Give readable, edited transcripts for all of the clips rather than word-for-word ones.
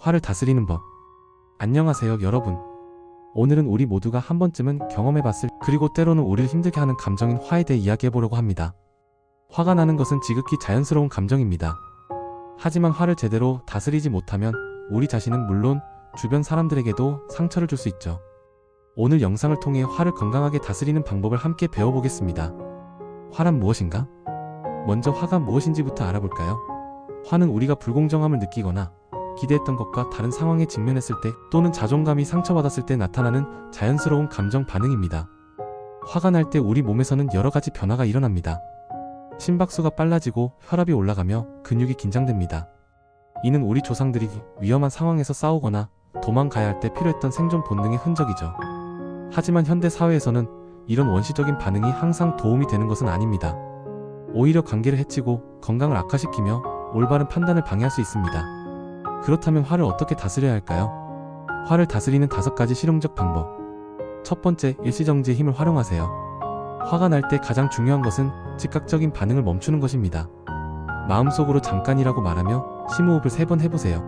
화를 다스리는 법. 안녕하세요 여러분. 오늘은 우리 모두가 한 번쯤은 경험해봤을 그리고 때로는 우리를 힘들게 하는 감정인 화에 대해 이야기해보려고 합니다. 화가 나는 것은 지극히 자연스러운 감정입니다. 하지만 화를 제대로 다스리지 못하면 우리 자신은 물론 주변 사람들에게도 상처를 줄 수 있죠. 오늘 영상을 통해 화를 건강하게 다스리는 방법을 함께 배워보겠습니다. 화란 무엇인가? 먼저 화가 무엇인지부터 알아볼까요? 화는 우리가 불공정함을 느끼거나 기대했던 것과 다른 상황에 직면했을 때 또는 자존감이 상처받았을 때 나타나는 자연스러운 감정 반응입니다. 화가 날 때 우리 몸에서는 여러 가지 변화가 일어납니다. 심박수가 빨라지고 혈압이 올라가며 근육이 긴장됩니다. 이는 우리 조상들이 위험한 상황에서 싸우거나 도망가야 할 때 필요했던 생존 본능의 흔적이죠. 하지만 현대 사회에서는 이런 원시적인 반응이 항상 도움이 되는 것은 아닙니다. 오히려 관계를 해치고 건강을 악화시키며 올바른 판단을 방해할 수 있습니다. 그렇다면 화를 어떻게 다스려야 할까요? 화를 다스리는 5가지 실용적 방법. 첫 번째, 일시정지의 힘을 활용하세요. 화가 날 때 가장 중요한 것은 즉각적인 반응을 멈추는 것입니다. 마음속으로 잠깐이라고 말하며 심호흡을 3번 해보세요.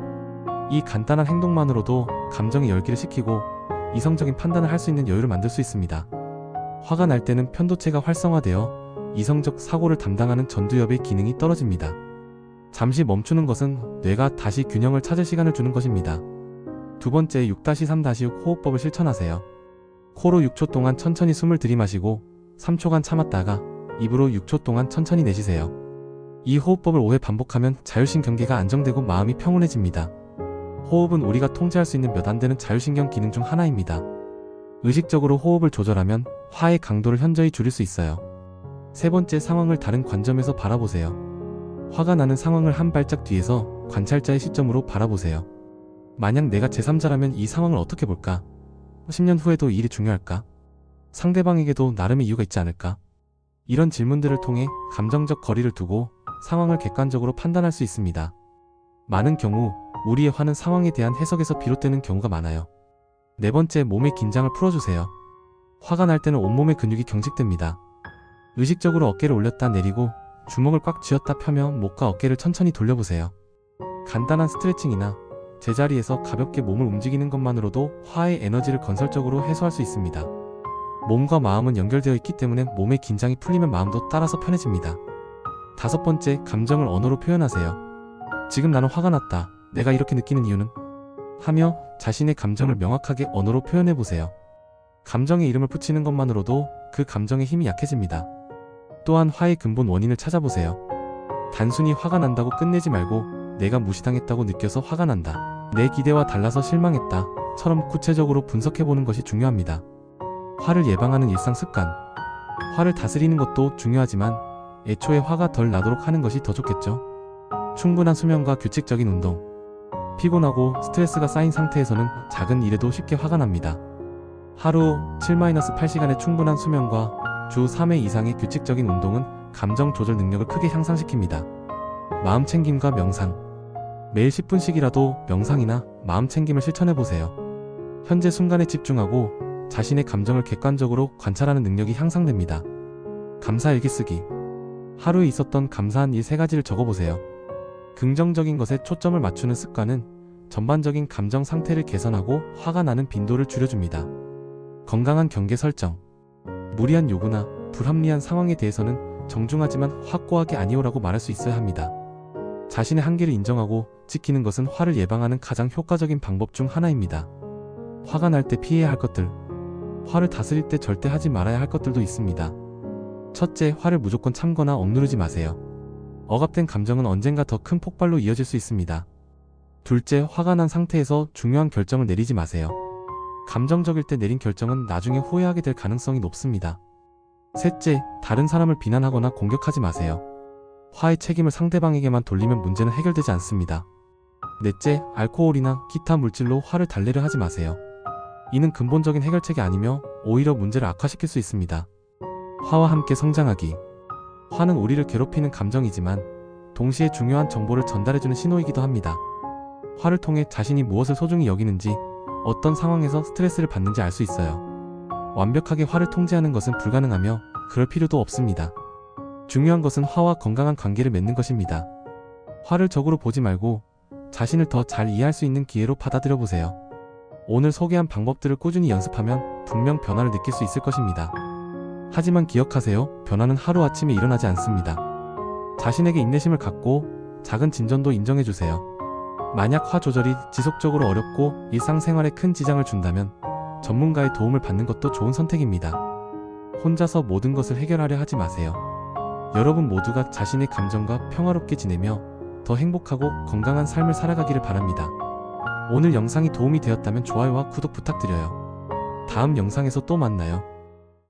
이 간단한 행동만으로도 감정의 열기를 식히고 이성적인 판단을 할 수 있는 여유를 만들 수 있습니다. 화가 날 때는 편도체가 활성화되어 이성적 사고를 담당하는 전두엽의 기능이 떨어집니다. 잠시 멈추는 것은 뇌가 다시 균형을 찾을 시간을 주는 것입니다. 두 번째, 6-3-6 호흡법을 실천하세요. 코로 6초 동안 천천히 숨을 들이마시고 3초간 참았다가 입으로 6초 동안 천천히 내쉬세요. 이 호흡법을 5회 반복하면 자율신경계가 안정되고 마음이 평온해집니다. 호흡은 우리가 통제할 수 있는 몇 안 되는 자율신경 기능 중 하나입니다. 의식적으로 호흡을 조절하면 화의 강도를 현저히 줄일 수 있어요. 세 번째, 상황을 다른 관점에서 바라보세요. 화가 나는 상황을 한 발짝 뒤에서 관찰자의 시점으로 바라보세요. 만약 내가 제3자라면 이 상황을 어떻게 볼까? 10년 후에도 이 일이 중요할까? 상대방에게도 나름의 이유가 있지 않을까? 이런 질문들을 통해 감정적 거리를 두고 상황을 객관적으로 판단할 수 있습니다. 많은 경우 우리의 화는 상황에 대한 해석에서 비롯되는 경우가 많아요. 네 번째, 몸의 긴장을 풀어주세요. 화가 날 때는 온몸의 근육이 경직됩니다. 의식적으로 어깨를 올렸다 내리고 주먹을 꽉 쥐었다 펴며 목과 어깨를 천천히 돌려보세요. 간단한 스트레칭이나 제자리에서 가볍게 몸을 움직이는 것만으로도 화의 에너지를 건설적으로 해소할 수 있습니다. 몸과 마음은 연결되어 있기 때문에 몸의 긴장이 풀리면 마음도 따라서 편해집니다. 다섯 번째, 감정을 언어로 표현하세요. 지금 나는 화가 났다. 내가 이렇게 느끼는 이유는? 하며 자신의 감정을 명확하게 언어로 표현해보세요. 감정의 이름을 붙이는 것만으로도 그 감정의 힘이 약해집니다. 또한 화의 근본 원인을 찾아보세요. 단순히 화가 난다고 끝내지 말고 내가 무시당했다고 느껴서 화가 난다, 내 기대와 달라서 실망했다 처럼 구체적으로 분석해보는 것이 중요합니다. 화를 예방하는 일상 습관. 화를 다스리는 것도 중요하지만 애초에 화가 덜 나도록 하는 것이 더 좋겠죠. 충분한 수면과 규칙적인 운동. 피곤하고 스트레스가 쌓인 상태에서는 작은 일에도 쉽게 화가 납니다. 하루 7-8시간의 충분한 수면과 주 3회 이상의 규칙적인 운동은 감정 조절 능력을 크게 향상시킵니다. 마음 챙김과 명상. 매일 10분씩이라도 명상이나 마음 챙김을 실천해보세요. 현재 순간에 집중하고 자신의 감정을 객관적으로 관찰하는 능력이 향상됩니다. 감사 일기 쓰기. 하루에 있었던 감사한 일 3가지를 적어보세요. 긍정적인 것에 초점을 맞추는 습관은 전반적인 감정 상태를 개선하고 화가 나는 빈도를 줄여줍니다. 건강한 경계 설정. 무리한 요구나 불합리한 상황에 대해서는 정중하지만 확고하게 아니오라고 말할 수 있어야 합니다. 자신의 한계를 인정하고 지키는 것은 화를 예방하는 가장 효과적인 방법 중 하나입니다. 화가 날 때 피해야 할 것들. 화를 다스릴 때 절대 하지 말아야 할 것들도 있습니다. 첫째, 화를 무조건 참거나 억누르지 마세요. 억압된 감정은 언젠가 더 큰 폭발로 이어질 수 있습니다. 둘째, 화가 난 상태에서 중요한 결정을 내리지 마세요. 감정적일 때 내린 결정은 나중에 후회하게 될 가능성이 높습니다. 셋째, 다른 사람을 비난하거나 공격하지 마세요. 화의 책임을 상대방에게만 돌리면 문제는 해결되지 않습니다. 넷째, 알코올이나 기타 물질로 화를 달래려 하지 마세요. 이는 근본적인 해결책이 아니며 오히려 문제를 악화시킬 수 있습니다. 화와 함께 성장하기. 화는 우리를 괴롭히는 감정이지만 동시에 중요한 정보를 전달해주는 신호이기도 합니다. 화를 통해 자신이 무엇을 소중히 여기는지, 어떤 상황에서 스트레스를 받는지 알 수 있어요. 완벽하게 화를 통제하는 것은 불가능하며 그럴 필요도 없습니다. 중요한 것은 화와 건강한 관계를 맺는 것입니다. 화를 적으로 보지 말고 자신을 더 잘 이해할 수 있는 기회로 받아들여 보세요. 오늘 소개한 방법들을 꾸준히 연습하면 분명 변화를 느낄 수 있을 것입니다. 하지만 기억하세요. 변화는 하루아침에 일어나지 않습니다. 자신에게 인내심을 갖고 작은 진전도 인정해주세요. 만약 화 조절이 지속적으로 어렵고 일상생활에 큰 지장을 준다면 전문가의 도움을 받는 것도 좋은 선택입니다. 혼자서 모든 것을 해결하려 하지 마세요. 여러분 모두가 자신의 감정과 평화롭게 지내며 더 행복하고 건강한 삶을 살아가기를 바랍니다. 오늘 영상이 도움이 되었다면 좋아요와 구독 부탁드려요. 다음 영상에서 또 만나요.